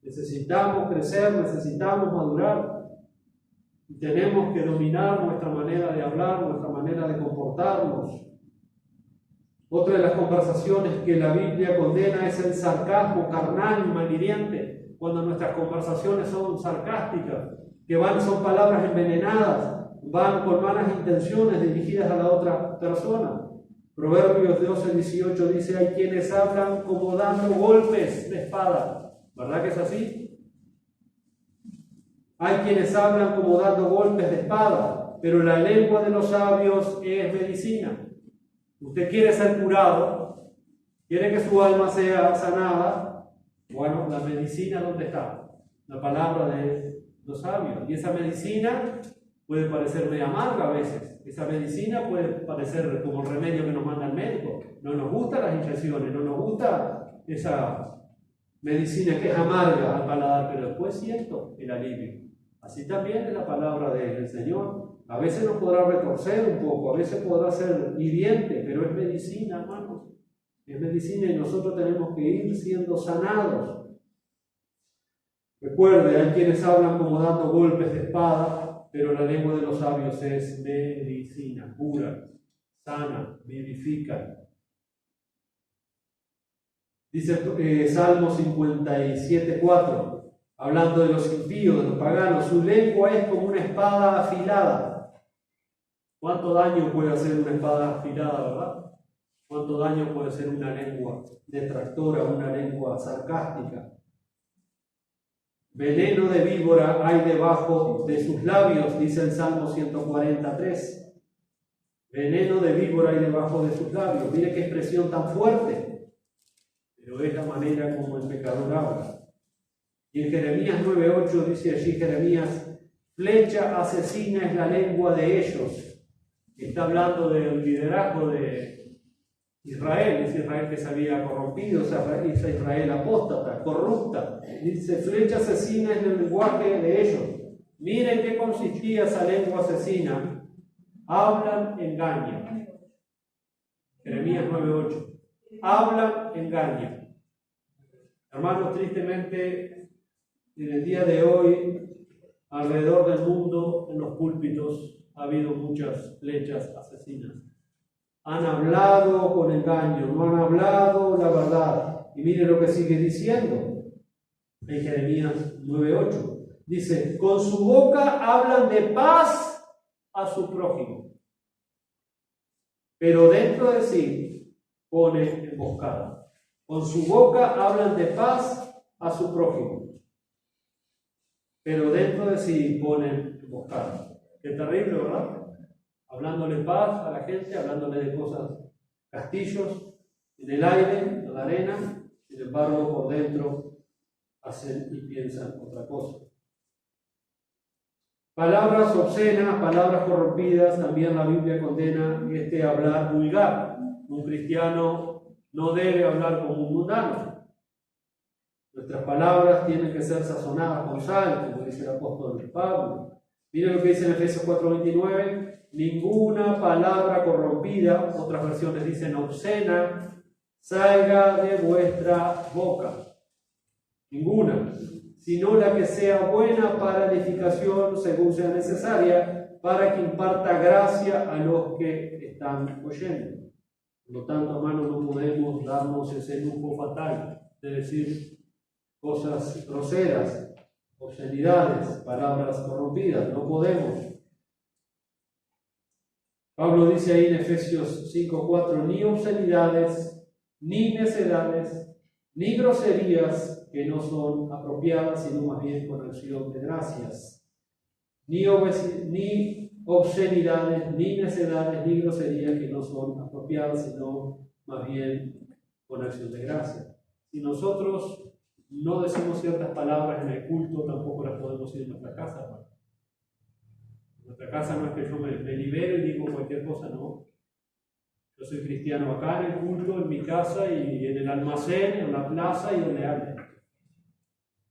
Necesitamos crecer, necesitamos madurar. Y tenemos que dominar nuestra manera de hablar, nuestra manera de comportarnos. Otra de las conversaciones que la Biblia condena es el sarcasmo carnal y malhiriente, cuando nuestras conversaciones son sarcásticas, que son palabras envenenadas, van con malas intenciones dirigidas a la otra persona. Proverbios 12:18 dice: hay quienes hablan como dando golpes de espada. ¿Verdad que es así? Hay quienes hablan como dando golpes de espada, pero la lengua de los sabios es medicina. Usted quiere ser curado, quiere que su alma sea sanada. Bueno, la medicina, ¿dónde está? La palabra de los sabios. Y esa medicina puede parecer medio amarga a veces. Esa medicina puede parecer como el remedio que nos manda el médico. No nos gustan las inyecciones, no nos gusta esa medicina que es amarga al paladar, pero después siento el alivio. Así también es la palabra del Señor. A veces nos podrá retorcer un poco, a veces podrá ser hiriente, pero es medicina, hermanos. Es medicina y nosotros tenemos que ir siendo sanados. Recuerde, hay quienes hablan como dando golpes de espada, pero la lengua de los sabios es medicina, cura, sana, vivifica. Dice Salmo 57:4, hablando de los impíos, de los paganos: su lengua es como una espada afilada. ¿Cuánto daño puede hacer una espada afilada, verdad? ¿Cuánto daño puede hacer una lengua detractora, una lengua sarcástica? Veneno de víbora hay debajo de sus labios, dice el Salmo 143. Veneno de víbora hay debajo de sus labios. Mire qué expresión tan fuerte. Pero es la manera como el pecador habla. Y en Jeremías 9:8 dice allí Jeremías: flecha asesina es la lengua de ellos. Está hablando del liderazgo de Israel, es Israel que se había corrompido, es Israel apóstata, corrupta. Dice: flecha asesina es el lenguaje de ellos. Miren qué consistía esa lengua asesina. Hablan engaño. Jeremías 9:8. Hablan engaño. Hermanos, tristemente, en el día de hoy, alrededor del mundo, en los púlpitos, ha habido muchas flechas asesinas. Han hablado con engaño, no han hablado la verdad. Y mire lo que sigue diciendo en Jeremías 9:8. Dice: con su boca hablan de paz a su prójimo, pero dentro de sí pone emboscada. Con su boca hablan de paz a su prójimo, pero dentro de sí ponen emboscada. Qué terrible, ¿verdad? Hablándole paz a la gente, hablándole de cosas, castillos, en el aire, en la arena, sin embargo, por dentro hacen y piensan otra cosa. Palabras obscenas, palabras corrompidas, también la Biblia condena hablar vulgar. Un cristiano no debe hablar como un mundano. Nuestras palabras tienen que ser sazonadas con sal, como dice el apóstol Pablo. Miren lo que dice en Efesios 4:29: ninguna palabra corrompida, otras versiones dicen obscena, salga de vuestra boca. Ninguna, sino la que sea buena para edificación según sea necesaria, para que imparta gracia a los que están oyendo. Por lo tanto, hermanos, no podemos darnos ese lujo fatal de decir cosas groseras, obscenidades, palabras corrompidas. No podemos. Pablo dice ahí en Efesios 5:4: ni obscenidades, ni necedades, ni groserías que no son apropiadas, sino más bien con acción de gracias. Ni obscenidades, ni necedades, ni groserías que no son apropiadas, sino más bien con acción de gracias. Si nosotros no decimos ciertas palabras en el culto, tampoco las podemos decir en nuestra casa, hermano. En nuestra casa no es que yo me libero y digo cualquier cosa, no. Yo soy cristiano acá en el culto, en mi casa y en el almacén, en la plaza y donde ande.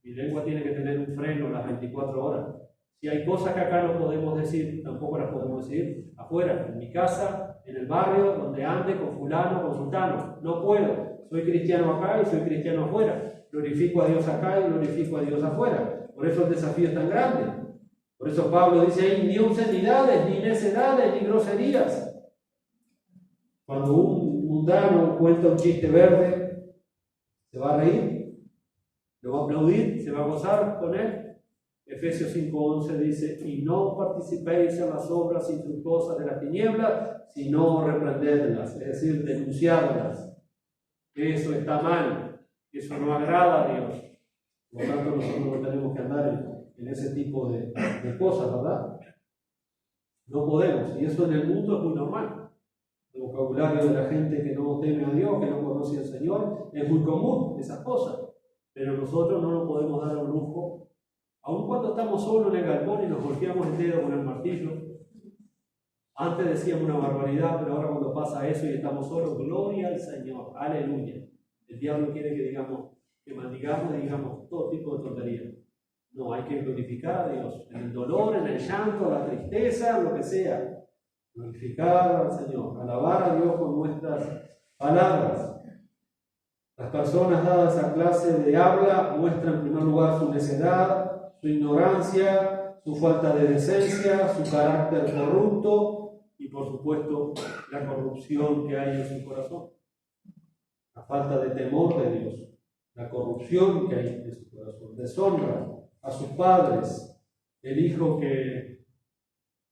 Mi lengua tiene que tener un freno las 24 horas. Si hay cosas que acá no podemos decir, tampoco las podemos decir afuera, en mi casa, en el barrio, donde ande, con fulano, con sultano. No puedo. Soy cristiano acá y soy cristiano afuera. glorifico a Dios acá y glorifico a Dios afuera. Por eso el desafío es tan grande. Por eso Pablo dice ahí, ni obscenidades, ni necedades, ni groserías. Cuando un mundano cuenta un chiste verde, ¿se va a reír? ¿Lo va a aplaudir? ¿Se va a gozar con él? Efesios 5:11 dice, y no participéis en las obras infructuosas de la tiniebla, sino reprendedlas, es decir, denunciarlas. Eso está mal, eso no agrada a Dios. Por lo tanto, nosotros no tenemos que andar en ese tipo de cosas, ¿verdad? No podemos, y eso en el mundo es muy normal. El vocabulario de la gente que no teme a Dios, que no conoce al Señor, es muy común, esas cosas. Pero nosotros no nos podemos dar un lujo, aun cuando estamos solos en el galpón y nos golpeamos el dedo con el martillo. Antes decíamos una barbaridad, pero ahora cuando pasa eso y estamos solos, gloria al Señor, aleluya. El diablo quiere que digamos, que maldigamos y digamos todo tipo de tonterías. No, hay que glorificar a Dios, en el dolor, en el llanto, la tristeza, lo que sea. Glorificar al Señor, alabar a Dios con nuestras palabras. Las personas dadas a clase de habla muestran en primer lugar su necedad, su ignorancia, su falta de decencia, su carácter corrupto y por supuesto la corrupción que hay en su corazón. La falta de temor de Dios, la corrupción que hay en su corazón, deshonra a sus padres, el hijo que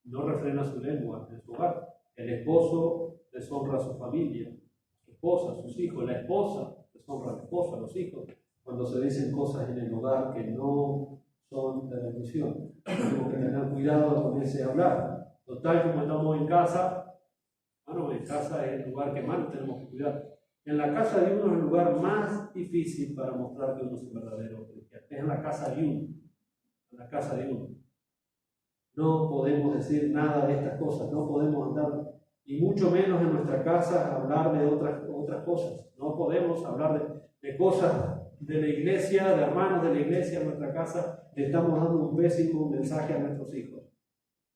no refrena su lengua en su hogar, el esposo deshonra a su familia, a su esposa, a sus hijos, la esposa deshonra al esposo, a los hijos, cuando se dicen cosas en el hogar que no son de bendición. Tenemos que tener cuidado con ese hablar. Total, como estamos en casa, bueno, en casa es el lugar que más tenemos que cuidar. En la casa de uno es el lugar más difícil para mostrar que uno es un verdadero cristiano. Es en la casa de uno. En la casa de uno. No podemos decir nada de estas cosas, no podemos andar, y mucho menos en nuestra casa hablar de otras cosas. No podemos hablar de cosas de la iglesia, de hermanos de la iglesia en nuestra casa. Le estamos dando un pésimo mensaje a nuestros hijos.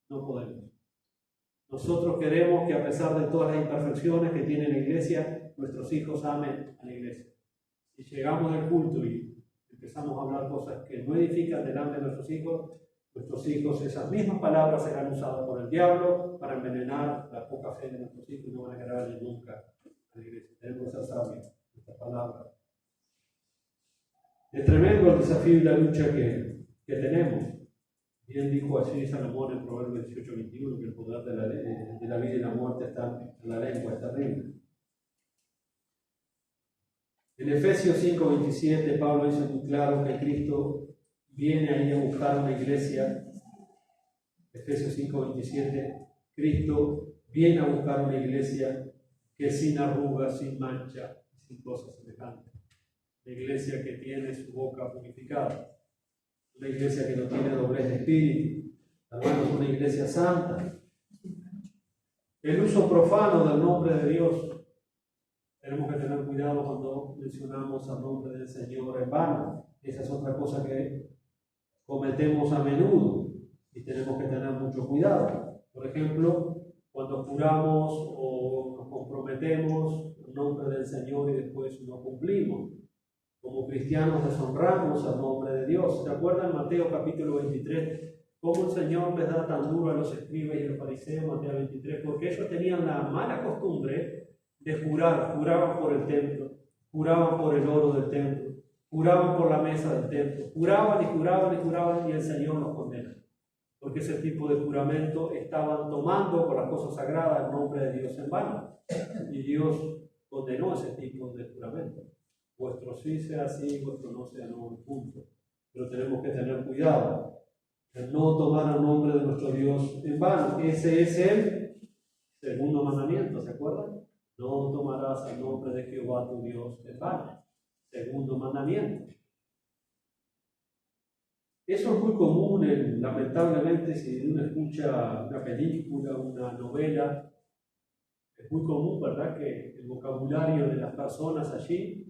No podemos. Nosotros queremos que a pesar de todas las imperfecciones que tiene la iglesia, nuestros hijos amen a la iglesia. Si llegamos al culto y empezamos a hablar cosas que no edifican delante de nuestros hijos, esas mismas palabras serán usadas por el diablo para envenenar la poca fe de nuestros hijos y no van a querer venir nunca a la iglesia. Tenemos que ser sabios, esta palabra. Es tremendo el desafío y la lucha que tenemos. Bien dijo así Salomón en Proverbios 18:21, que el poder de la vida y la muerte está en la lengua, es terrible. En Efesios 5:27, Pablo dice muy claro que Cristo viene ahí a buscar una iglesia. Efesios 5:27, Cristo viene a buscar una iglesia que es sin arrugas, sin mancha, sin cosas semejantes. Una iglesia que tiene su boca purificada. Una iglesia que no tiene doblez de espíritu. Hermanos, una iglesia santa. El uso profano del nombre de Dios. Tenemos que tener cuidado cuando mencionamos el nombre del Señor en vano. Esa es otra cosa que cometemos a menudo y tenemos que tener mucho cuidado. Por ejemplo, cuando juramos o nos comprometemos en nombre del Señor y después no cumplimos. Como cristianos deshonramos al nombre de Dios. ¿Se acuerdan Mateo capítulo 23? Cómo el Señor les da tan duro a los escribas y a los fariseos, Mateo 23, porque ellos tenían la mala costumbre de jurar. Juraban por el templo, juraban por el oro del templo, juraban por la mesa del templo, juraban y juraban y juraban, y el Señor los condena. Porque ese tipo de juramento estaban tomando por las cosas sagradas el nombre de Dios en vano. Y Dios condenó ese tipo de juramento. Vuestro sí sea sí, vuestro no sea no, punto. Pero tenemos que tener cuidado de no tomar el nombre de nuestro Dios en vano. Ese es el segundo mandamiento, ¿se acuerdan? No tomarás el nombre de Jehová tu Dios en vano. Segundo mandamiento. Eso es muy común, lamentablemente, si uno escucha una película, una novela, es muy común, ¿verdad?, que el vocabulario de las personas allí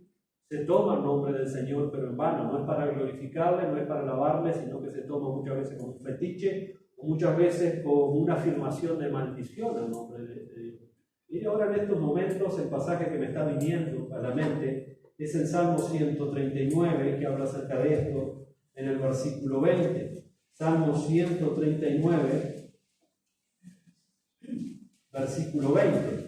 se toma el nombre del Señor, pero en vano. No es para glorificarle, no es para alabarle, sino que se toma muchas veces como un fetiche, o muchas veces como una afirmación de maldición al nombre de Dios. Y ahora en estos momentos el pasaje que me está viniendo a la mente es el Salmo 139, que habla acerca de esto en el versículo 20. Salmo 139, versículo 20.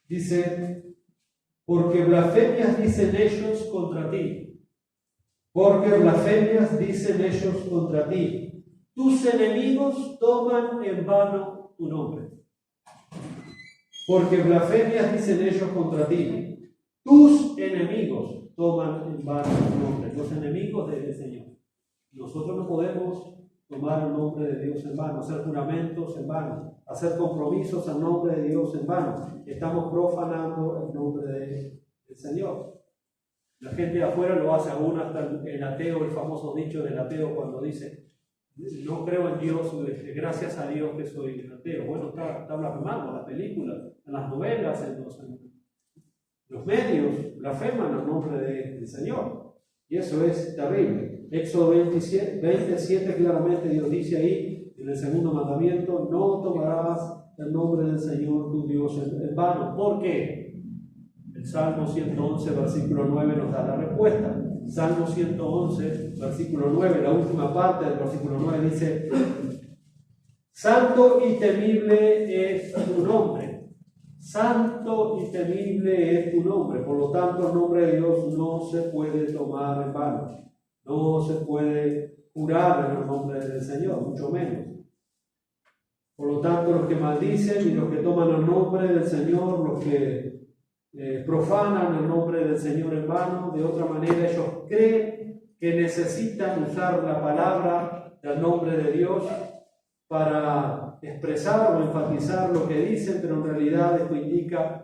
Dice, porque blasfemias dicen ellos contra ti. Porque blasfemias dicen ellos contra ti. Tus enemigos toman en vano tu nombre. Porque blasfemias dicen ellos contra ti. Tus enemigos toman en vano tu nombre. Los enemigos del Señor. Nosotros no podemos tomar el nombre de Dios en vano, hacer juramentos en vano, hacer compromisos en nombre de Dios en vano. Estamos profanando el nombre del Señor. La gente de afuera lo hace aún, hasta el ateo, el famoso dicho del ateo cuando dice, no creo en Dios, gracias a Dios que soy ateo. Bueno, está blasfemando en las películas, en las novelas, en los medios, blasfeman el nombre del Señor. Y eso es terrible. Éxodo 27 claramente Dios dice ahí, en el segundo mandamiento, no tomarás el nombre del Señor tu Dios en vano. ¿Por qué? El Salmo 111, versículo 9 nos da la respuesta. Salmo 111, versículo 9, la última parte del versículo 9 dice, santo y temible es tu nombre. Santo y temible es tu nombre. Por lo tanto, el nombre de Dios no se puede tomar en vano. No se puede jurar en el nombre del Señor, mucho menos. Por lo tanto, los que maldicen y los que toman el nombre del Señor, los que profanan el nombre del Señor en vano, de otra manera ellos creen que necesitan usar la palabra del nombre de Dios para expresar o enfatizar lo que dicen, pero en realidad esto indica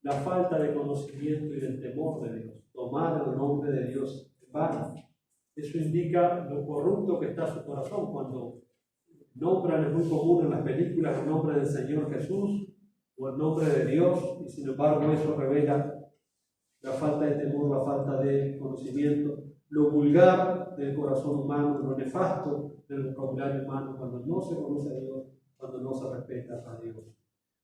la falta de conocimiento y del temor de Dios. Tomar el nombre de Dios en vano. Eso indica lo corrupto que está su corazón. Cuando nombran, es muy común en las películas, el nombre del Señor Jesús o el nombre de Dios, y sin embargo eso revela la falta de temor, la falta de conocimiento, lo vulgar del corazón humano, lo nefasto del vocabulario humano, cuando no se conoce a Dios, cuando no se respeta a Dios.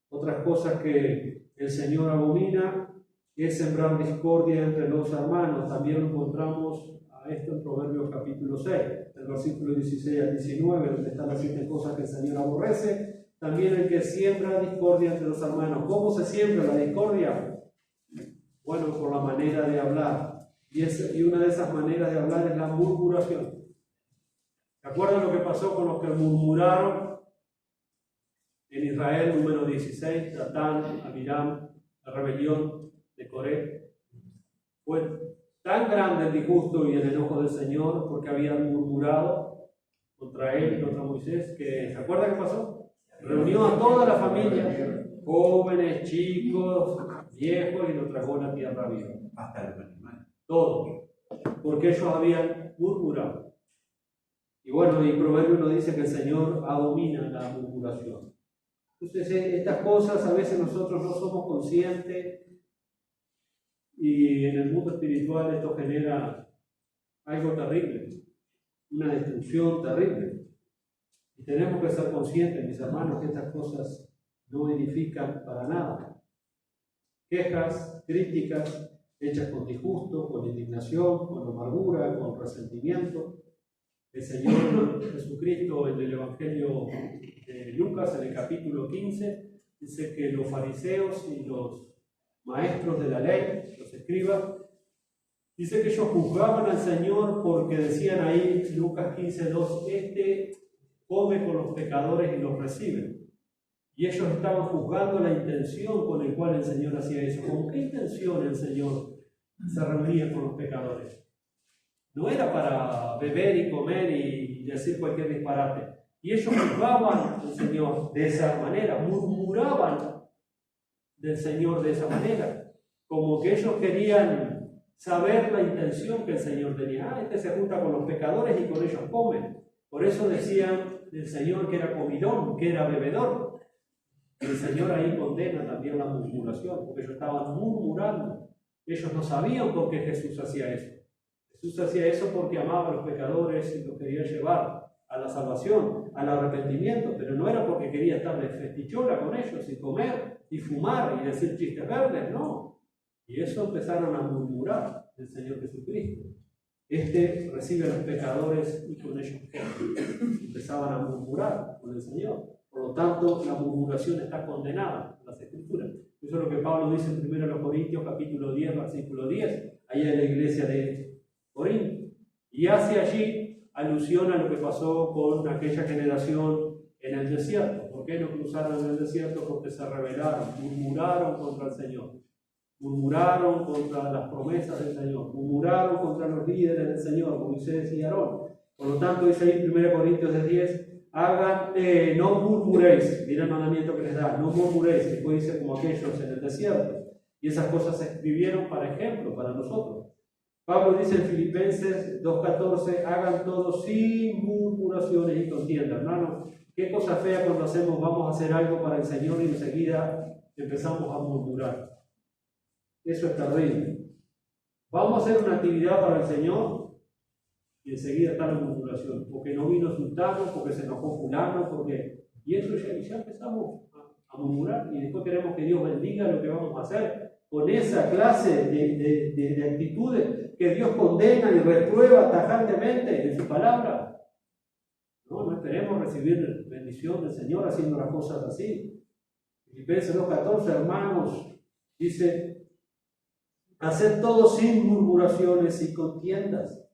Otras cosas que el Señor abomina es sembrar discordia entre los hermanos. También lo encontramos a esto en Proverbios capítulo 6, del versículo 16 al 19, donde están las 7 cosas que el Señor aborrece. También el que siembra discordia entre los hermanos. ¿Cómo se siembra la discordia? Bueno, por la manera de hablar. Y una de esas maneras de hablar es la murmuración. ¿Se acuerdan lo que pasó con los que murmuraron en Israel, número 16, Datán, Abiram, la rebelión de Coré? Fue tan grande el disgusto y el enojo del Señor porque habían murmurado contra él y contra Moisés, que ¿se acuerdan qué pasó? Reunió a toda la familia, jóvenes, chicos, viejos, y lo tragó en la tierra viva. Hasta los animales. Todos, porque ellos habían murmurado. Y bueno, y Proverbio nos dice que el Señor abomina la murmuración. Entonces, estas cosas a veces nosotros no somos conscientes, y en el mundo espiritual esto genera algo terrible, una destrucción terrible. Y tenemos que ser conscientes, mis hermanos, que estas cosas no edifican para nada. Quejas, críticas, hechas con disgusto, con indignación, con amargura, con resentimiento. El Señor Jesucristo en el Evangelio de Lucas, en el capítulo 15, dice que los fariseos y los maestros de la ley, los escribas, dice que ellos juzgaban al Señor porque decían ahí, Lucas 15:2, este come con los pecadores y los recibe. Y ellos estaban juzgando la intención con la cual el Señor hacía eso. ¿Con qué intención el Señor se reunía con los pecadores? No era para beber y comer y decir cualquier disparate. Y ellos juzgaban al Señor de esa manera, murmuraban del Señor de esa manera, como que ellos querían saber la intención que el Señor tenía. Este se junta con los pecadores y con ellos come. Por eso decían del Señor que era comilón, que era bebedor. El Señor ahí condena también la murmuración, porque ellos estaban murmurando. Ellos no sabían por qué Jesús hacía eso. Jesús hacía eso porque amaba a los pecadores y los quería llevar a la salvación, al arrepentimiento, pero no era porque quería estar de festichola con ellos y comer y fumar y decir chistes verdes, no. Y eso empezaron a murmurar del Señor Jesucristo. Este recibe a los pecadores y con ellos empezaban a murmurar con el Señor. Por lo tanto, la murmuración está condenada en las Escrituras. Eso es lo que Pablo dice en 1 Corintios capítulo 10, versículo 10, allá en la iglesia de Corinto. Y hace allí alusión a lo que pasó con aquella generación en el desierto. ¿Por qué no cruzaron en el desierto? Porque se rebelaron, murmuraron contra el Señor. Murmuraron contra las promesas del Señor, murmuraron contra los líderes del Señor, Moisés y Aarón. Por lo tanto, dice ahí en 1 Corintios 10, no murmuréis, mira el mandamiento que les da, no murmuréis, después dice como aquellos en el desierto. Y esas cosas se escribieron para ejemplo, para nosotros. Pablo dice en Filipenses 2:14, hagan todo sin murmuraciones y contiendas. Hermanos, qué cosa fea cuando vamos a hacer algo para el Señor y enseguida empezamos a murmurar. Eso es terrible. Vamos a hacer una actividad para el Señor y enseguida está la murmuración, porque no vino sultano, porque se enojó fulano, porque... Y eso ya empezamos a murmurar y después queremos que Dios bendiga lo que vamos a hacer con esa clase de actitudes que Dios condena y reprueba tajantemente en su palabra. No esperemos recibir bendición del Señor haciendo las cosas así. Filipenses 2:14, hermanos, dice: haced todo sin murmuraciones y contiendas.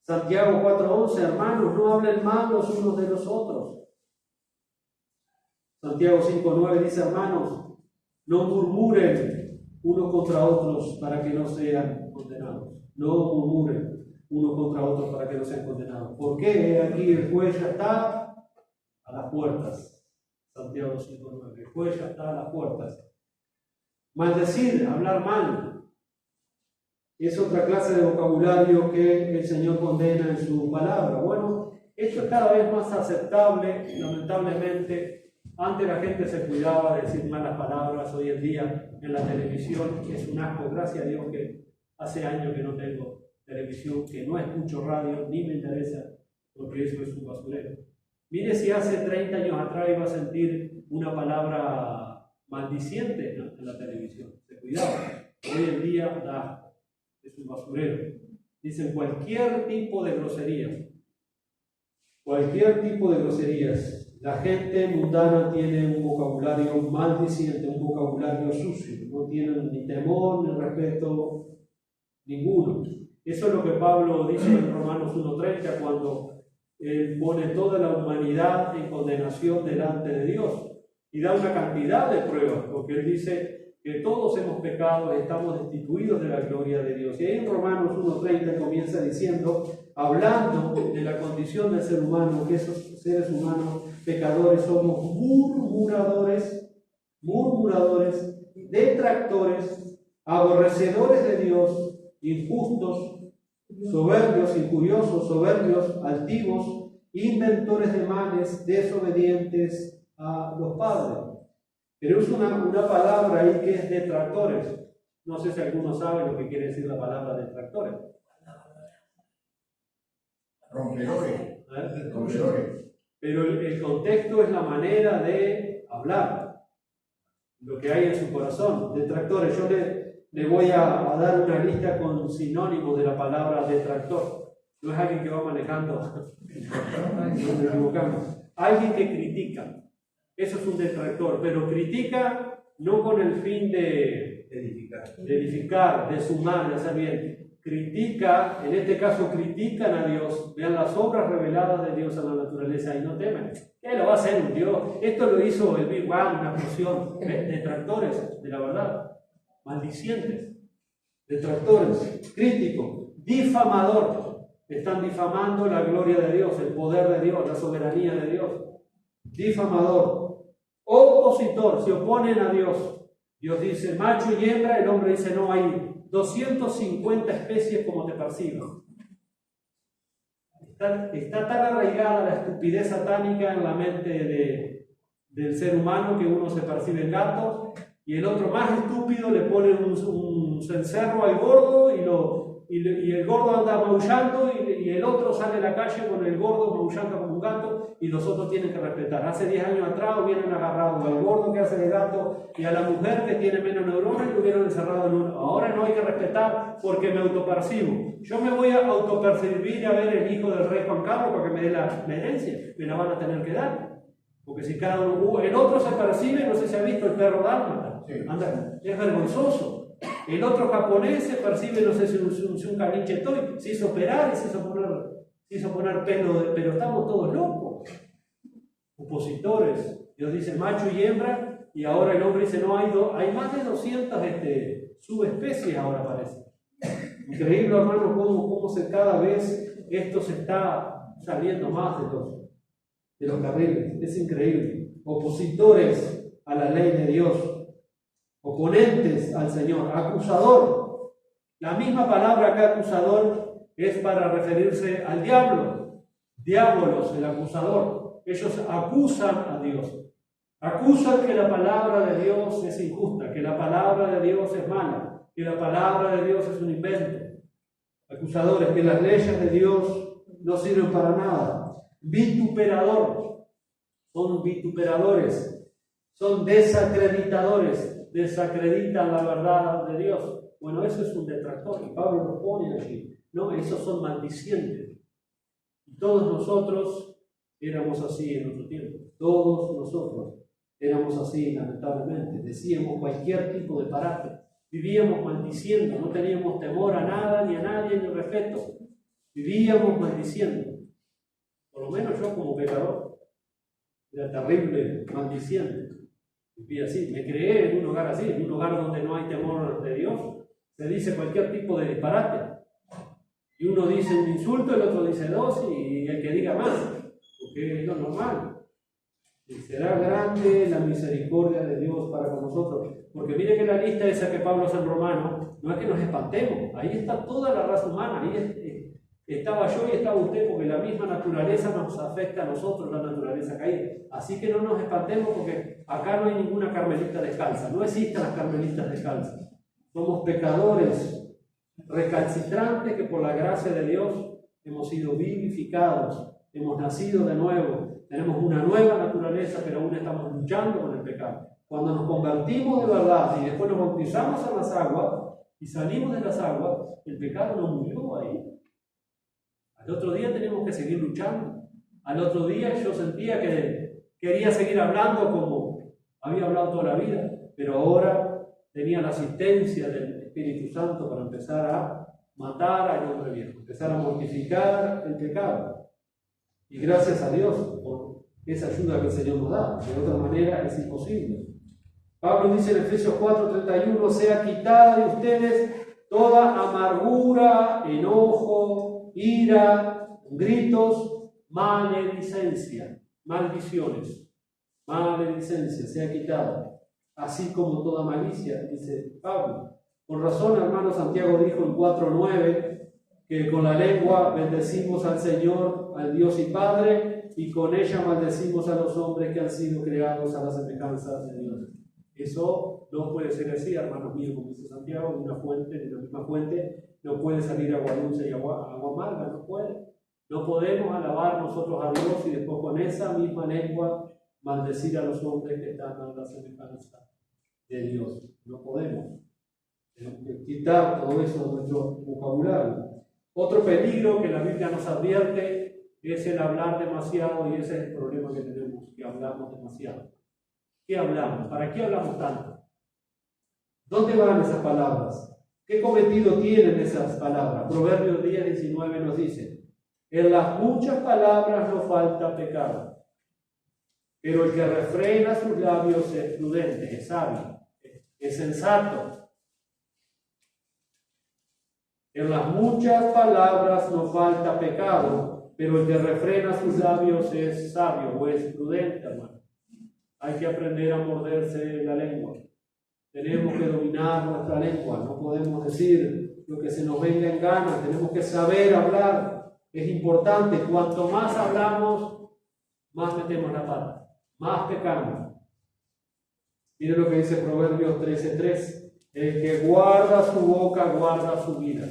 Santiago 4:11, hermanos, no hablen mal los unos de los otros. Santiago 5:9 dice, hermanos, no murmuren unos contra otros para que no sean condenados. No murmuren unos contra otros para que no sean condenados. ¿Por qué? Aquí el juez ya está a las puertas. Santiago 5:9, el juez ya está a las puertas. Maldecir, hablar mal, es otra clase de vocabulario que el Señor condena en su palabra. Bueno, esto es cada vez más aceptable, lamentablemente. Antes la gente se cuidaba de decir malas palabras, hoy en día en la televisión es un asco. Gracias a Dios que hace años que no tengo televisión, que no escucho radio, ni me interesa, porque eso es un basurero. Mire si hace 30 años atrás iba a sentir una palabra maldiciente en la televisión. Se cuidaba. Hoy en día da. Es un basurero. Dicen cualquier tipo de groserías. Cualquier tipo de groserías. La gente mundana tiene un vocabulario maldiciente, un vocabulario sucio. No tienen ni temor ni respeto ninguno. Eso es lo que Pablo dice en Romanos 1:30 cuando él pone toda la humanidad en condenación delante de Dios. Y da una cantidad de pruebas, porque él dice que todos hemos pecado y estamos destituidos de la gloria de Dios. Y ahí en Romanos 1:30 comienza diciendo, hablando de la condición del ser humano, que esos seres humanos pecadores somos murmuradores, detractores, aborrecedores de Dios, injustos, soberbios, injuriosos, soberbios, altivos, inventores de males, desobedientes a los padres. Pero es una palabra ahí que es detractores. No sé si alguno sabe lo que quiere decir la palabra detractores. Rompedores. Pero el contexto es la manera de hablar, lo que hay en su corazón. Detractores. Yo le voy a dar una lista con sinónimos de la palabra detractor. No es alguien que va manejando. Nos equivocamos. Alguien que critica. Eso es un detractor, pero critica no con el fin de edificar, de sumar, de hacer bien. Critica, en este caso critican a Dios, vean las obras reveladas de Dios a la naturaleza y no temen. ¿Qué lo va a hacer un Dios? Esto lo hizo el Big Bang, una explosión. Detractores de la verdad, maldicientes, detractores, críticos, difamador. Están difamando la gloria de Dios, el poder de Dios, la soberanía de Dios. Difamador, opositor, se oponen a Dios. Dios dice macho y hembra, el hombre dice no, hay 250 especies como te percibo. Está tan arraigada la estupidez satánica en la mente del ser humano, que uno se percibe en gato, y el otro más estúpido le pone un cencerro al gordo y el gordo anda maullando y el otro sale a la calle con el gordo maullando como un gato y los otros tienen que respetar. Hace 10 años atrás hubieran agarrado al gordo que hace de gato y a la mujer que tiene menos neuronas y lo hubieran encerrado en uno. Ahora no hay que respetar porque me autopercibo. Yo me voy a autopercibir a ver el hijo del rey Juan Carlos para que me dé la herencia. Me la van a tener que dar. Porque si cada uno, el otro se percibe, no sé si ha visto el perro dálmata, anda, es vergonzoso. El otro japonés se percibe, no sé si un caniche toy, se hizo operar y se hizo poner pelo, pero estamos todos locos. Opositores, Dios dice macho y hembra, y ahora el hombre dice no, hay más de 200 subespecies ahora parece. Increíble, hermano, cómo cada vez esto se está saliendo más de los carriles. Es increíble. Opositores a la ley de Dios, oponentes al Señor, acusador. La misma palabra acá, acusador, es para referirse al diablo. Diabolos, el acusador. Ellos acusan a Dios. Acusan que la palabra de Dios es injusta, que la palabra de Dios es mala, que la palabra de Dios es un invento. Acusadores, que las leyes de Dios no sirven para nada. Vituperador, son vituperadores, son desacreditadores, desacreditan la verdad de Dios. Bueno, eso es un detractor, y Pablo lo pone allí. No, esos son maldicientes. Y todos nosotros éramos así en otro tiempo. Todos nosotros éramos así, lamentablemente. Decíamos cualquier tipo de parate. Vivíamos maldiciendo, no teníamos temor a nada, ni a nadie, ni respeto. Vivíamos maldiciendo. Por lo menos yo como pecador, era terrible, maldiciente. Vivía así, me creé en un hogar así, en un hogar donde no hay temor de Dios. Se dice cualquier tipo de disparate. Y uno dice un insulto, el otro dice dos, y el que diga más, porque es lo normal. Y será grande la misericordia de Dios para con nosotros. Porque mire que la lista esa que Pablo hace en Romano, no es que nos espantemos, ahí está toda la raza humana, ahí estaba yo y estaba usted, porque la misma naturaleza nos afecta a nosotros, la naturaleza caída. Así que no nos espantemos porque acá no hay ninguna carmelita descalza, no existen las carmelitas descalzas. Somos pecadores recalcitrantes que por la gracia de Dios hemos sido vivificados, hemos nacido de nuevo, tenemos una nueva naturaleza, pero aún estamos luchando con el pecado. Cuando nos convertimos de verdad y después nos bautizamos en las aguas y salimos de las aguas, el pecado no murió ahí. Al otro día tenemos que seguir luchando. Al otro día yo sentía que quería seguir hablando como había hablado toda la vida, pero ahora tenía la asistencia del Espíritu Santo para empezar a matar al hombre viejo, empezar a mortificar el pecado. Y gracias a Dios por esa ayuda que el Señor nos da. De otra manera es imposible. Pablo dice en Efesios 4:31, sea quitada de ustedes toda amargura, enojo, ira, gritos, maledicencia, maldiciones, maledicencia, sea quitada, así como toda malicia, dice Pablo. Con razón, hermano, Santiago dijo en 4:9 que con la lengua bendecimos al Señor, al Dios y Padre, y con ella maldecimos a los hombres que han sido creados a la semejanza de Dios. Eso no puede ser así, hermanos míos, como dice Santiago, de una fuente, de la misma fuente, no puede salir agua dulce y agua amarga, no puede. No podemos alabar nosotros a Dios y después con esa misma lengua maldecir a los hombres que están a la semejanza de Dios. No podemos. Tenemos que quitar todo eso de nuestro vocabulario. Otro peligro que la Biblia nos advierte es el hablar demasiado, y ese es el problema que tenemos, que hablamos demasiado. ¿Qué hablamos? ¿Para qué hablamos tanto? ¿Dónde van esas palabras? ¿Qué cometido tienen esas palabras? Proverbios 10:19 nos dice, en las muchas palabras no falta pecado, pero el que refrena sus labios es prudente, es sabio, es sensato. En las muchas palabras no falta pecado, pero el que refrena sus labios es sabio o es prudente, hermano. Hay que aprender a morderse la lengua. Tenemos que dominar nuestra lengua. No podemos decir lo que se nos venga en gana. Tenemos que saber hablar. Es importante. Cuanto más hablamos, más metemos la pata. más pecando. Miren lo que dice Proverbios 13:3. El que guarda su boca, guarda su vida.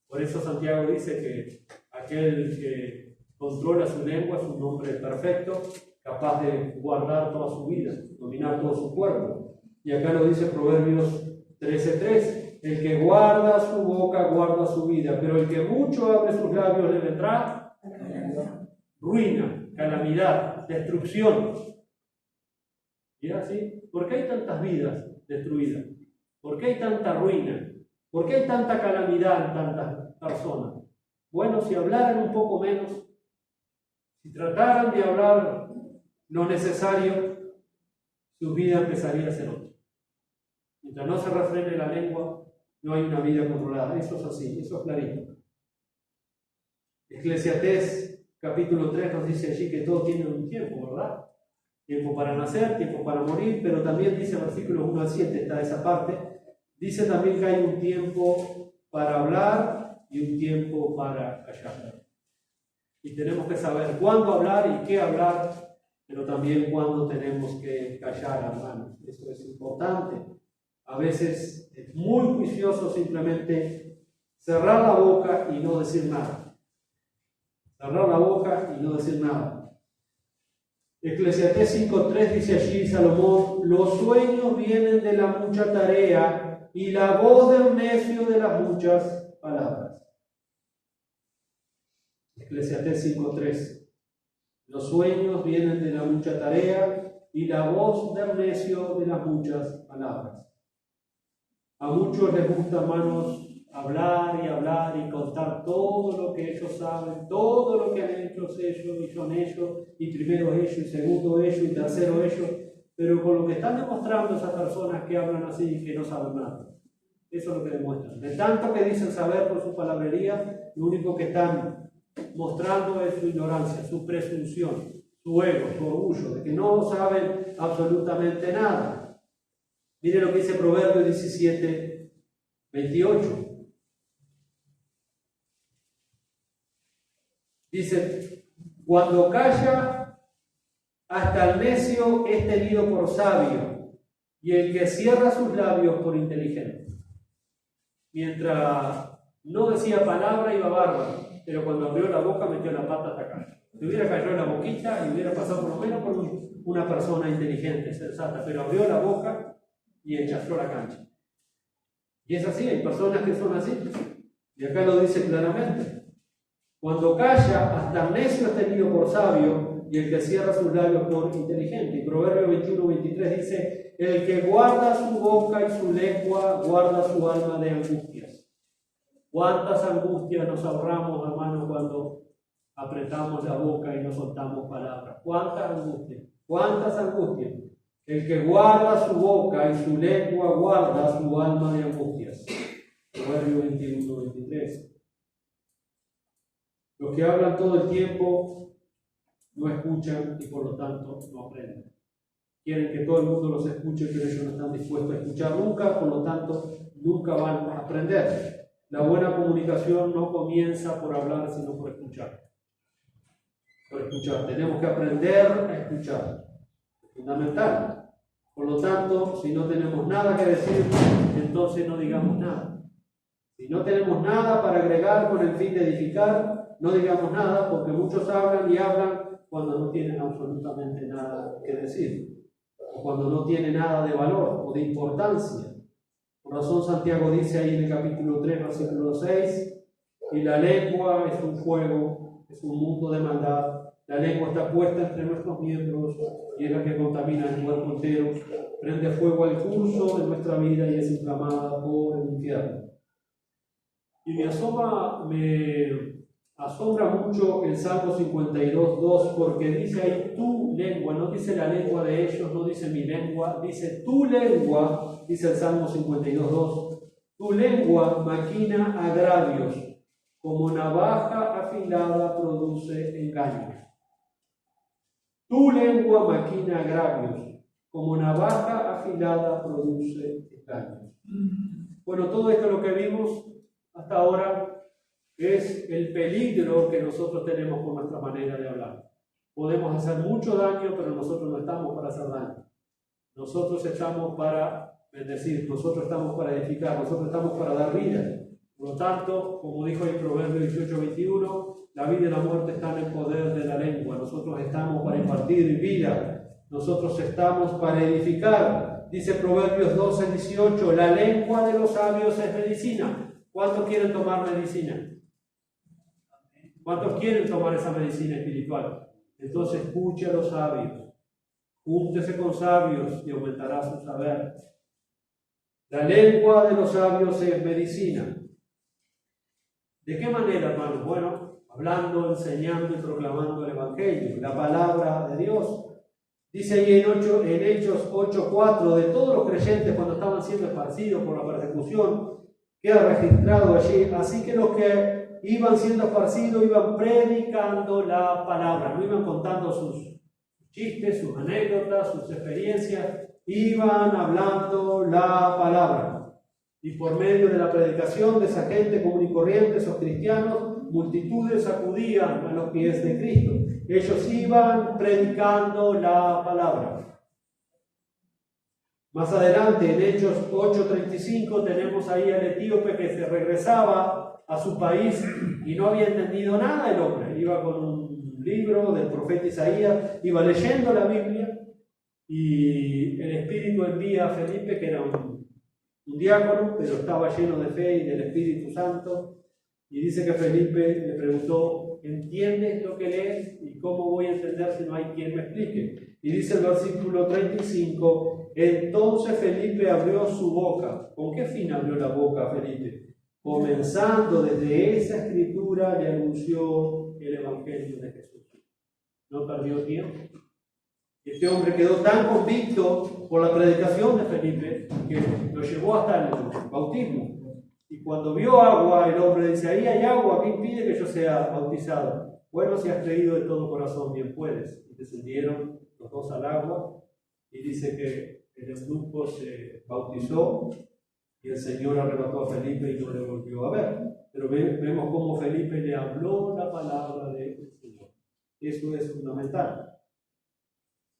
Por eso Santiago dice que aquel que controla su lengua es un hombre perfecto, capaz de guardar toda su vida, dominar todo su cuerpo. Y acá lo dice Proverbios 13:3. El que guarda su boca, guarda su vida, pero el que mucho abre sus labios le vendrá ruina, calamidad, destrucción. ¿Y así? ¿Por qué hay tantas vidas destruidas? ¿Por qué hay tanta ruina? ¿Por qué hay tanta calamidad en tantas personas? Bueno, si hablaran un poco menos, si trataran de hablar lo necesario, su vida empezaría a ser otra. Mientras no se refrene la lengua, no hay una vida controlada. Eso es así, eso es clarito. Eclesiastés capítulo 3 nos dice allí que todo tiene un tiempo, ¿verdad? Tiempo para nacer, tiempo para morir, pero también dice versículos 1 al 7, está esa parte. Dice también que hay un tiempo para hablar y un tiempo para callar. Y tenemos que saber cuándo hablar y qué hablar, pero también cuándo tenemos que callar, hermanos. Eso es importante. A veces es muy juicioso simplemente cerrar la boca y no decir nada. Cerrar la boca y no decir nada. Eclesiastés 5:3 dice allí Salomón: los sueños vienen de la mucha tarea y la voz del necio de las muchas palabras. Eclesiastés 5:3. Los sueños vienen de la mucha tarea y la voz del necio de las muchas palabras. A muchos les gusta, hermanos, hablar y contar todo lo que ellos saben, todo lo que han hecho ellos y son ellos, y primero ellos, y segundo ellos, y tercero ellos, pero con lo que están demostrando esas personas que hablan así y que no saben nada. Eso es lo que demuestran. De tanto que dicen saber por su palabrería, lo único que están mostrando es su ignorancia, su presunción, su ego, su orgullo, de que no saben absolutamente nada. Mire lo que dice Proverbios 17:28. Dice: cuando calla, hasta el necio es tenido por sabio, y el que cierra sus labios por inteligente. Mientras no decía palabra iba bárbaro, pero cuando abrió la boca metió la pata hasta acá. Si hubiera callado la boquita y hubiera pasado por lo menos por una persona inteligente, sensata, pero abrió la boca y echafló la cancha. Y es así, hay personas que son así. Y acá lo dice claramente. Cuando calla, hasta el necio es tenido por sabio, y el que cierra sus labios por inteligente. Y Proverbio 21:23 dice: el que guarda su boca y su lengua, guarda su alma de angustias. ¿Cuántas angustias nos ahorramos, hermanos, cuando apretamos la boca y no soltamos palabras? ¿Cuántas angustias? ¿Cuántas angustias? El que guarda su boca y su lengua, guarda su alma de angustias. Proverbio 21:23. Los que hablan todo el tiempo no escuchan y por lo tanto no aprenden. Quieren que todo el mundo los escuche, pero ellos no están dispuestos a escuchar nunca, por lo tanto nunca van a aprender. La buena comunicación no comienza por hablar, sino por escuchar. Por escuchar. Tenemos que aprender a escuchar. Es fundamental. Por lo tanto, si no tenemos nada que decir, entonces no digamos nada. Si no tenemos nada para agregar con el fin de edificar, no digamos nada, porque muchos hablan y hablan cuando no tienen absolutamente nada que decir, o cuando no tienen nada de valor o de importancia. Por razón, Santiago dice ahí en el capítulo 3, versículo 6, y la lengua es un fuego, es un mundo de maldad. La lengua está puesta entre nuestros miembros y es la que contamina el cuerpo entero, prende fuego al curso de nuestra vida y es inflamada por el infierno. Y me asombra mucho el Salmo 52:2, porque dice ahí tu lengua, no dice la lengua de ellos, no dice mi lengua, dice tu lengua, dice el Salmo 52:2. Tu lengua maquina agravios, como navaja afilada produce engaños. Tu lengua maquina agravios, como navaja afilada produce engaños. Bueno, todo esto lo que vimos hasta ahora es el peligro que nosotros tenemos con nuestra manera de hablar. podemos hacer mucho daño, pero nosotros no estamos para hacer daño. Nosotros estamos para bendecir, nosotros estamos para edificar, nosotros estamos para dar vida. Por lo tanto, como dijo el Proverbio 18:21, la vida y la muerte están en poder de la lengua. Nosotros estamos para impartir vida, nosotros estamos para edificar. Dice Proverbios 12:18, la lengua de los sabios es medicina. ¿Cuántos quieren tomar medicina? ¿Cuántos quieren tomar esa medicina espiritual? Entonces escuche a los sabios, júntese con sabios y aumentará su saber. La lengua de los sabios es medicina. ¿De qué manera, hermanos? Bueno, hablando, enseñando y proclamando el Evangelio, la palabra de Dios. Dice ahí en Hechos 8:4, de todos los creyentes cuando estaban siendo esparcidos por la persecución, queda registrado allí. Así que los que iban siendo esparcidos iban predicando la palabra, no iban contando sus chistes, sus anécdotas, sus experiencias, iban hablando la palabra. Y por medio de la predicación de esa gente común y corriente, esos cristianos, multitudes acudían a los pies de Cristo. Ellos iban predicando la palabra. Más adelante, en Hechos 8:35, tenemos ahí al etíope que se regresaba a su país y no había entendido nada el hombre. Iba con un libro del profeta Isaías, iba leyendo la Biblia y el Espíritu envía a Felipe, que era un diácono, pero estaba lleno de fe y del Espíritu Santo, y dice que Felipe le preguntó, ¿entiendes lo que lees? ¿Y cómo voy a entender si no hay quien me explique? Y dice el versículo 35, entonces Felipe abrió su boca. ¿Con qué fin abrió la boca Felipe? Comenzando desde esa escritura le anunció el Evangelio de Jesús. No perdió tiempo. Este hombre quedó tan convicto por la predicación de Felipe que lo llevó hasta el bautismo. Y cuando vio agua, el hombre dice, ahí hay agua, ¿qué impide que yo sea bautizado? Bueno, si has creído de todo corazón, bien puedes. Y descendieron los dos al agua y dice que el eunuco se bautizó y el Señor arrebató a Felipe y no le volvió a ver. Pero vemos cómo Felipe le habló la palabra del Señor. Eso es fundamental.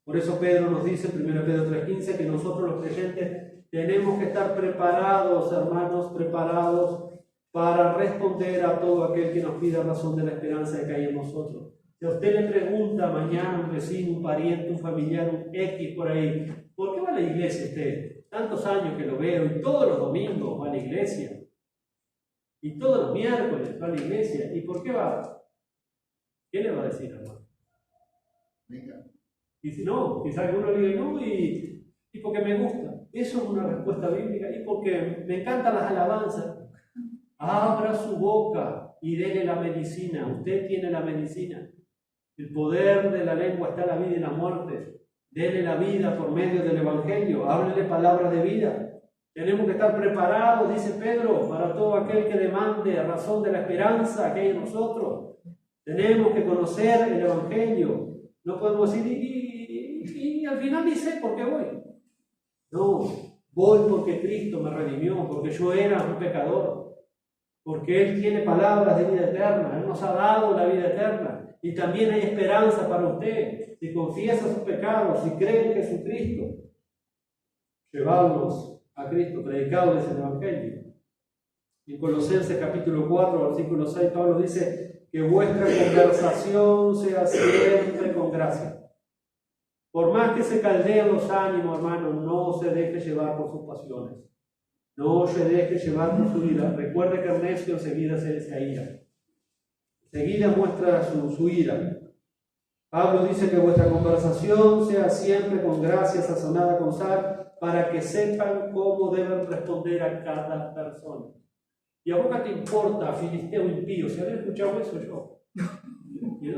Por eso Pedro nos dice en 1 Pedro 3:15 que nosotros los creyentes tenemos que estar preparados, hermanos, preparados para responder a todo aquel que nos pida razón de la esperanza que hay en nosotros. Si a usted le pregunta mañana un vecino, un pariente, un familiar, un X por ahí, ¿por qué va a la iglesia usted? Tantos años que lo veo y todos los domingos va a la iglesia. Y todos los miércoles va a la iglesia. ¿Y por qué va? ¿Qué le va a decir, hermano? Venga. Y si no, quizás alguno le diga, no, y porque me gusta. Eso es una respuesta bíblica. Y porque me encantan las alabanzas. Abra su boca y dele la medicina. Usted tiene la medicina. El poder de la lengua está en la vida y la muerte. Dele la vida por medio del Evangelio. Háblele palabras de vida. Tenemos que estar preparados, dice Pedro, para todo aquel que demande a razón de la esperanza que hay en nosotros. Tenemos que conocer el Evangelio. No podemos decir, y al final ni sé por qué voy. No, voy porque Cristo me redimió, porque yo era un pecador, porque Él tiene palabras de vida eterna, Él nos ha dado la vida eterna, y también hay esperanza para usted, si confiesa sus pecados, si cree en Jesucristo. Llevarlos a Cristo, predicarles el Evangelio. En Colosenses capítulo 4, versículo 6, Pablo dice que vuestra conversación sea siempre con gracia. Por más que se caldeen los ánimos, hermano, no se deje llevar por sus pasiones. No se deje llevar por su ira. Recuerde que el necio enseguida se aira. Enseguida muestra su ira. Pablo dice que vuestra conversación sea siempre con gracia, sazonada con sal, para que sepan cómo deben responder a cada persona. ¿Y a vos qué te importa, filisteo impío? ¿Se había escuchado eso yo?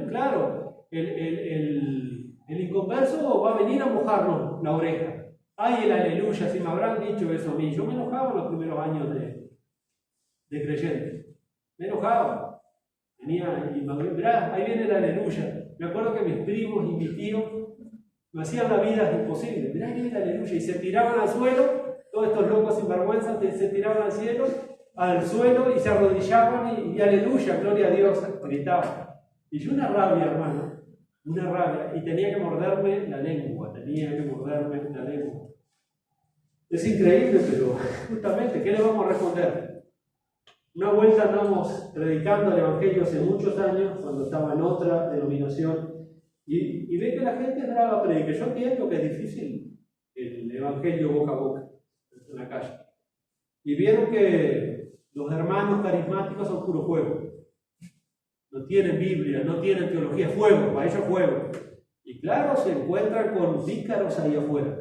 Claro, el inconverso va a venir a mojarnos la oreja. Ay, el aleluya, si me habrán dicho eso a mí. Yo me enojaba en los primeros años de creyente. Me enojaba. Venía y me mirá, ahí viene el aleluya. Me acuerdo que mis primos y mis tíos me hacían la vida imposible. Mirá, ahí viene el aleluya. Y se tiraban al suelo, todos estos locos sinvergüenzas se tiraban al suelo y se arrodillaban y aleluya, gloria a Dios, gritaban. Y yo una rabia, hermano. una rabia, y tenía que morderme la lengua. Es increíble, pero justamente, ¿qué le vamos a responder? Una vuelta andamos predicando el Evangelio hace muchos años, cuando estaba en otra denominación, y ve que la gente es brava predica. Yo entiendo que es difícil el Evangelio boca a boca, en la calle. Y vieron que los hermanos carismáticos son puro fuego. No tienen Biblia, no tienen teología, fuego, para ellos fuego. Y claro, se encuentran con pícaros ahí afuera.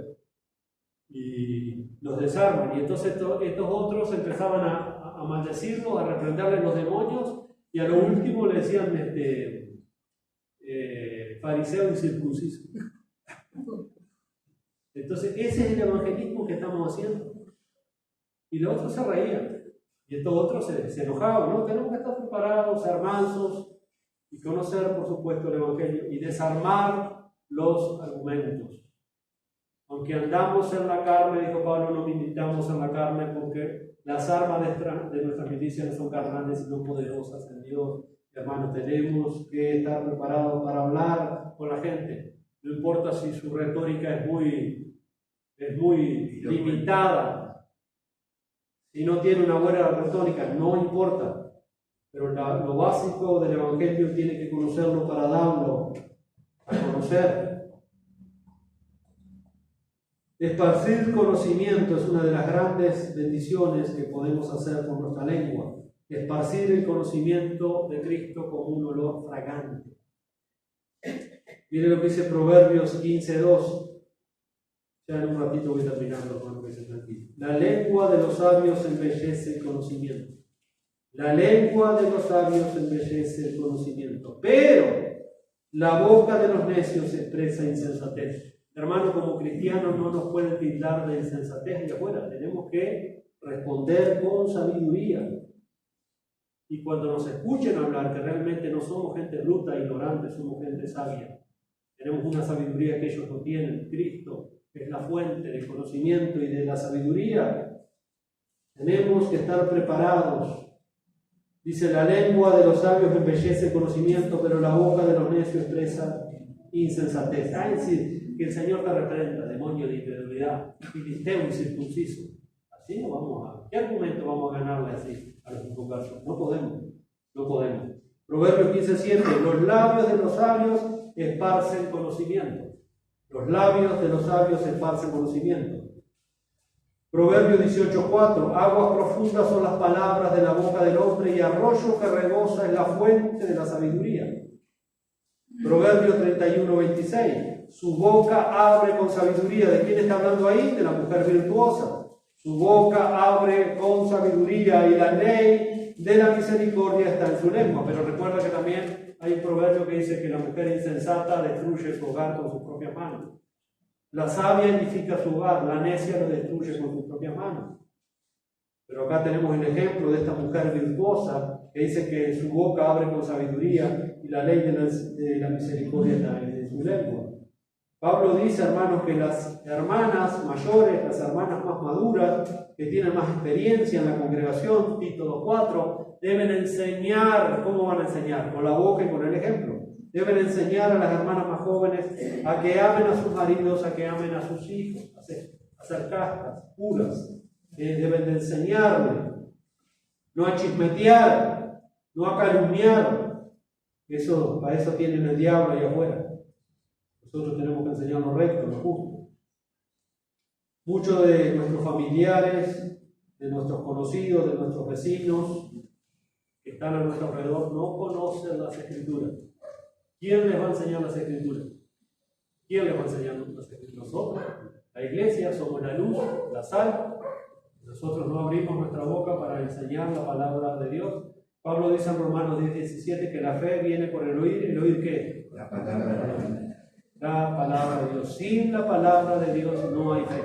Y los desarman. Y entonces estos otros empezaban a maldecirlos, a reprenderles los demonios, y a lo último le decían fariseo incircunciso. Entonces ese es el evangelismo que estamos haciendo. Y los otros se reían. Y estos otros se enojaban, ¿no? Tenemos que estar preparados, ser mansos y conocer, por supuesto, el evangelio y desarmar los argumentos. Aunque andamos en la carne, dijo Pablo, no militamos en la carne porque las armas de nuestras milicias no son carnales sino poderosas en Dios. Hermanos, tenemos que estar preparados para hablar con la gente. No importa si su retórica es muy limitada. Si no tiene una buena retórica, no importa. Pero lo básico del Evangelio tiene que conocerlo para darlo a conocer. Esparcir conocimiento es una de las grandes bendiciones que podemos hacer con nuestra lengua. Esparcir el conocimiento de Cristo como un olor fragante. Mire lo que dice Proverbios 15:2. Ya en un ratito voy terminando con lo que dice tranquilo. La lengua de los sabios embellece el conocimiento. La lengua de los sabios embellece el conocimiento. Pero la boca de los necios expresa insensatez. Hermano, como cristianos no nos pueden tildar de insensatez de afuera. Tenemos que responder con sabiduría. Y cuando nos escuchen hablar, que realmente no somos gente bruta, ignorante, somos gente sabia. Tenemos una sabiduría que ellos no tienen. Cristo es la fuente del conocimiento y de la sabiduría. Tenemos que estar preparados. Dice, la lengua de los sabios embellece el conocimiento, pero la boca de los necios expresa insensatez. Es decir, que el Señor te reprenda, demonio de incredulidad, filisteo incircunciso. Así no vamos a... ¿Qué argumento vamos a ganarle así a los inconversos? No podemos. Proverbios 15:7, los labios de los sabios esparcen conocimiento. Los labios de los sabios esparcen conocimiento. Proverbios 18:4, aguas profundas son las palabras de la boca del hombre y arroyo que rebosa es la fuente de la sabiduría. Proverbios 31:26, su boca abre con sabiduría. ¿De quién está hablando ahí? De la mujer virtuosa. Su boca abre con sabiduría y la ley de la misericordia está en su lengua. Pero recuerda que también hay un proverbio que dice que la mujer insensata destruye su hogar con sus propias manos. La sabia edifica su hogar, la necia lo destruye con sus propias manos. Pero acá tenemos el ejemplo de esta mujer virtuosa que dice que su boca abre con sabiduría y la ley de la misericordia está en su lengua. Pablo dice, hermanos, que las hermanas mayores, las hermanas más maduras, que tienen más experiencia en la congregación, Tito 2:4, deben enseñar. ¿Cómo van a enseñar? Con la boca y con el ejemplo. Deben enseñar a las hermanas más jóvenes a que amen a sus maridos, a que amen a sus hijos, a ser castas, puras. Deben de enseñarle, no a chismetear, no a calumniar. Para eso tienen el diablo ahí afuera. Nosotros tenemos que enseñar lo recto, lo justo. Muchos de nuestros familiares, de nuestros conocidos, de nuestros vecinos que están a nuestro alrededor no conocen las Escrituras. ¿Quién les va a enseñar las Escrituras? ¿Quién les va a enseñar las Escrituras? Nosotros, la iglesia, somos la luz, la sal. Nosotros no abrimos nuestra boca para enseñar la palabra de Dios. Pablo dice en Romanos 10:17 que la fe viene por el oír. ¿El oír qué? La palabra de Dios. La palabra de Dios. Sin la palabra de Dios no hay fe.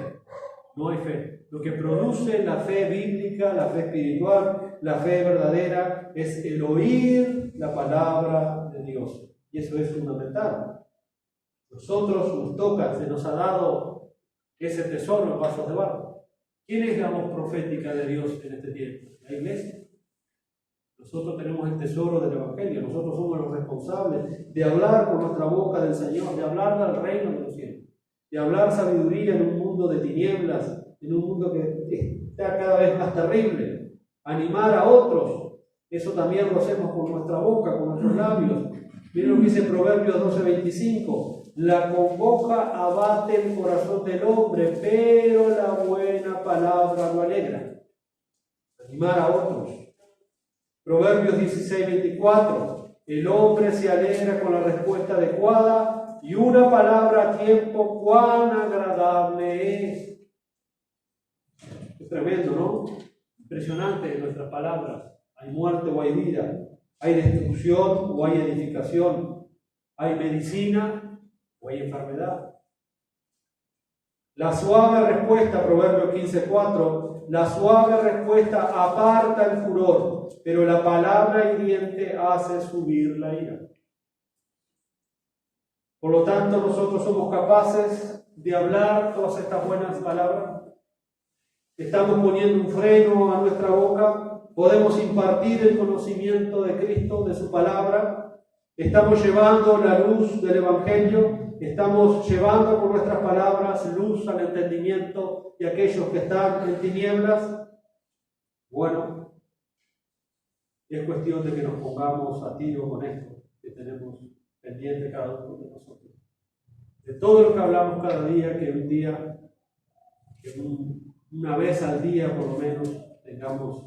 No hay fe. Lo que produce la fe bíblica, la fe espiritual, la fe verdadera, es el oír la palabra de Dios. Y eso es fundamental. Nosotros nos toca, se nos ha dado ese tesoro en vasos de barro. ¿Quién es la voz profética de Dios en este tiempo? La iglesia. Nosotros tenemos el tesoro del Evangelio, nosotros somos los responsables de hablar con nuestra boca del Señor, de hablar del reino de los cielos, de hablar sabiduría en un mundo de tinieblas, en un mundo que está cada vez más terrible, animar a otros. Eso también lo hacemos con nuestra boca, con nuestros labios. Miren lo que dice Proverbios 12:25. La congoja abate el corazón del hombre, pero la buena palabra lo alegra. Animar a otros. Proverbios 16:24. El hombre se alegra con la respuesta adecuada y una palabra a tiempo, cuán agradable es. Es tremendo, ¿no? Impresionante en nuestras palabras. Hay muerte o hay vida, hay destrucción o hay edificación, hay medicina o hay enfermedad. La suave respuesta, Proverbios 15:4, la suave respuesta aparta el furor, pero la palabra hiriente hace subir la ira. Por lo tanto, nosotros somos capaces de hablar todas estas buenas palabras. Estamos poniendo un freno a nuestra boca. Podemos impartir el conocimiento de Cristo, de su palabra. Estamos llevando la luz del Evangelio. Estamos llevando con nuestras palabras luz al entendimiento de aquellos que están en tinieblas. Bueno, es cuestión de que nos pongamos a tiro con esto que tenemos pendiente cada uno de nosotros. De todo lo que hablamos cada día, que un día, que una vez al día por lo menos, tengamos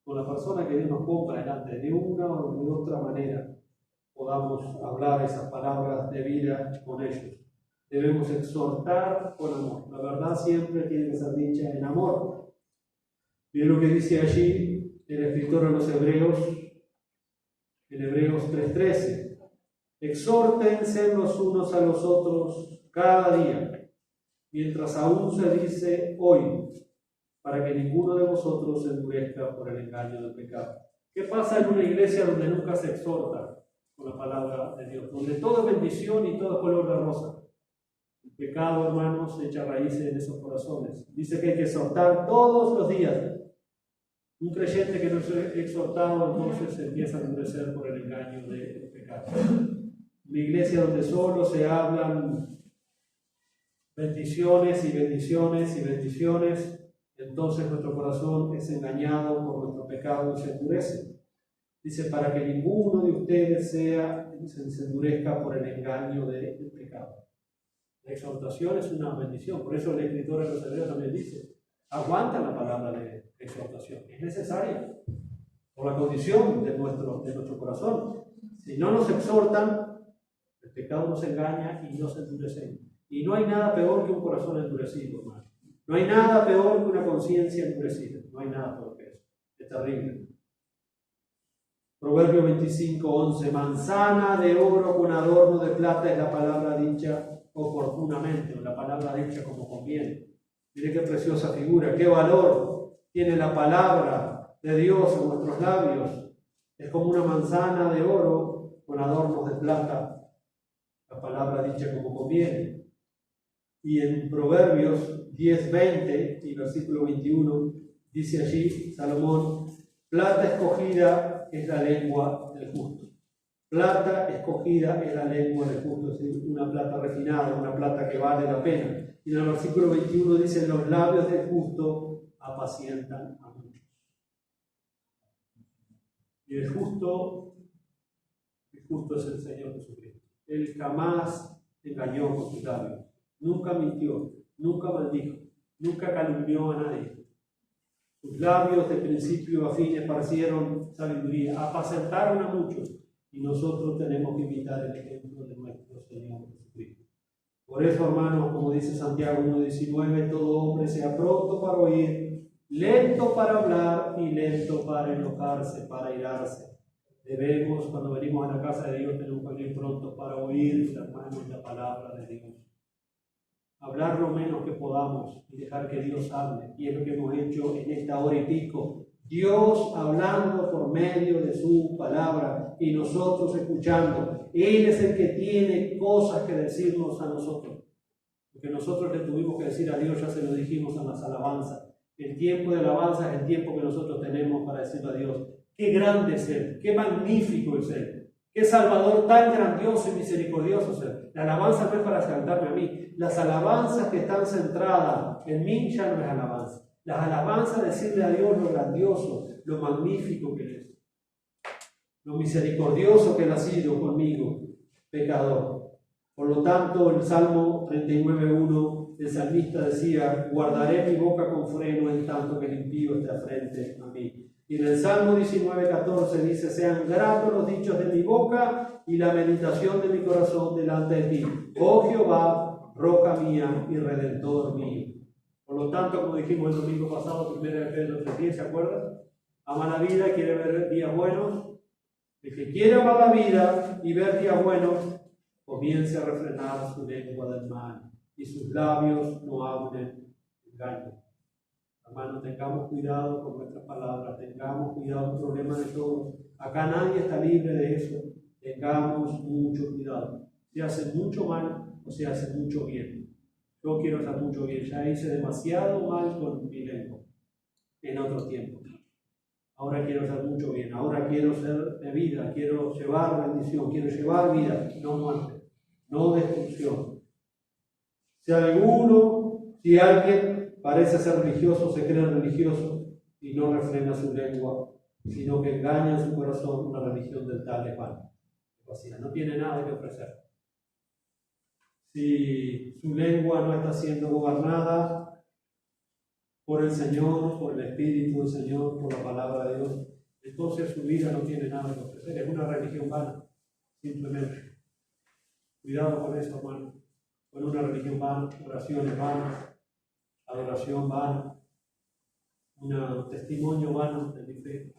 con la persona que Dios nos ponga delante, de una o de otra manera, podamos hablar esas palabras de vida con ellos. Debemos exhortar con amor. La verdad siempre tiene que ser dicha en amor. Miren lo que dice allí el escritor a los Hebreos, en Hebreos 3:13. Exhórtense los unos a los otros cada día, mientras aún se dice hoy, para que ninguno de vosotros se endurezca por el engaño del pecado. ¿Qué pasa en una iglesia donde nunca se exhorta con la palabra de Dios? Donde todo es bendición y todo es color de rosa. El pecado, hermanos, echa raíces en esos corazones. Dice que hay que exhortar todos los días. Un creyente que no es exhortado, entonces se empieza a endurecer por el engaño del pecado. Una iglesia donde solo se hablan bendiciones y bendiciones y bendiciones, entonces nuestro corazón es engañado por nuestro pecado y se endurece. Dice, para que ninguno de ustedes se endurezca por el engaño del pecado. La exhortación es una bendición. Por eso el escritor de los Hebreos también dice, aguantan la palabra de exhortación. Es necesaria por la condición de nuestro corazón. Si no nos exhortan, el pecado nos engaña y nos endurece. Y no hay nada peor que un corazón endurecido, hermano. No hay nada peor que una conciencia endurecida. No hay nada peor que eso. Es terrible. Proverbio 25:11. Manzana de oro con adorno de plata es la palabra dicha oportunamente, o la palabra dicha como conviene. Mire qué preciosa figura, qué valor tiene la palabra de Dios en nuestros labios. Es como una manzana de oro con adornos de plata, la palabra dicha como conviene. Y en Proverbios 10:20 y versículo 21 dice allí Salomón, plata escogida es la lengua del justo. Plata escogida es la lengua del justo, es decir, una plata refinada, una plata que vale la pena. Y en el versículo 21 dice, los labios del justo apacientan a muchos. Y el justo es el Señor Jesucristo. Él jamás engañó con sus labios. Nunca mintió, nunca maldijo, nunca calumnió a nadie. Sus labios de principio a fin esparcieron sabiduría, apacentaron a muchos, y nosotros tenemos que imitar el ejemplo de nuestro Señor Jesucristo. Por eso, hermanos, como dice Santiago 1:19, todo hombre sea pronto para oír, lento para hablar y lento para enojarse, para irarse. Debemos, cuando venimos a la casa de Dios, tenemos que venir pronto para oír, hermanos, la palabra de Dios. Hablar lo menos que podamos y dejar que Dios hable. Y es lo que hemos hecho en esta hora y pico. Dios hablando por medio de su palabra y nosotros escuchando. Él es el que tiene cosas que decirnos a nosotros. Lo que nosotros le tuvimos que decir a Dios ya se lo dijimos en las alabanzas. El tiempo de alabanza es el tiempo que nosotros tenemos para decirle a Dios, Qué grande es Él, qué magnífico es Él, qué Salvador tan grandioso y misericordioso es Él. La alabanza no es para exaltarme a mí. Las alabanzas que están centradas en mí ya no es alabanza. Las alabanzas decirle a Dios lo grandioso, lo magnífico que es, lo misericordioso que Él ha sido conmigo, pecador. Por lo tanto, el Salmo 39:1, el salmista decía: guardaré mi boca con freno en tanto que el impío esté frente a mí. Y en el Salmo 19:14 dice: sean gratos los dichos de mi boca y la meditación de mi corazón delante de ti, oh Jehová, roca mía y redentor mío. Por lo tanto, como dijimos el domingo pasado, 1 Pedro 3:10, ¿se acuerdan? Ama la vida y quiere ver días buenos. El que quiere amar la vida y ver días buenos, comience a refrenar su lengua del mal y sus labios no hablen engaño. Hermanos, tengamos cuidado con nuestras palabras, tengamos cuidado, un problema de todos. Acá nadie está libre de eso. Tengamos mucho cuidado. Se hace mucho mal o se hace mucho bien. Yo quiero hacer mucho bien. Ya hice demasiado mal con mi lengua en otro tiempo. Ahora quiero hacer mucho bien. Ahora quiero ser de vida. Quiero llevar bendición. Quiero llevar vida, no muerte, no destrucción. Si alguien parece ser religioso, se cree religioso y no refrena su lengua, sino que engaña en su corazón, una religión del tal es vana. No tiene nada que ofrecer. Si su lengua no está siendo gobernada por el Señor, por el Espíritu del Señor, por la palabra de Dios, entonces su vida no tiene nada que ofrecer. Es una religión vana, simplemente. Cuidado con eso, hermano. Con una religión vana, oraciones vanas, adoración vana, un testimonio vano de mi fe.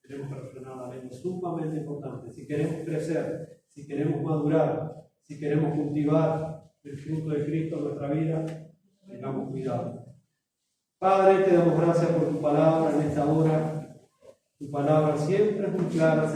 Tenemos que refrenar la lengua, sumamente importante. Si queremos crecer, si queremos madurar, si queremos cultivar el fruto de Cristo en nuestra vida, tengamos cuidado. Padre, te damos gracias por tu palabra en esta hora. Tu palabra siempre es muy clara.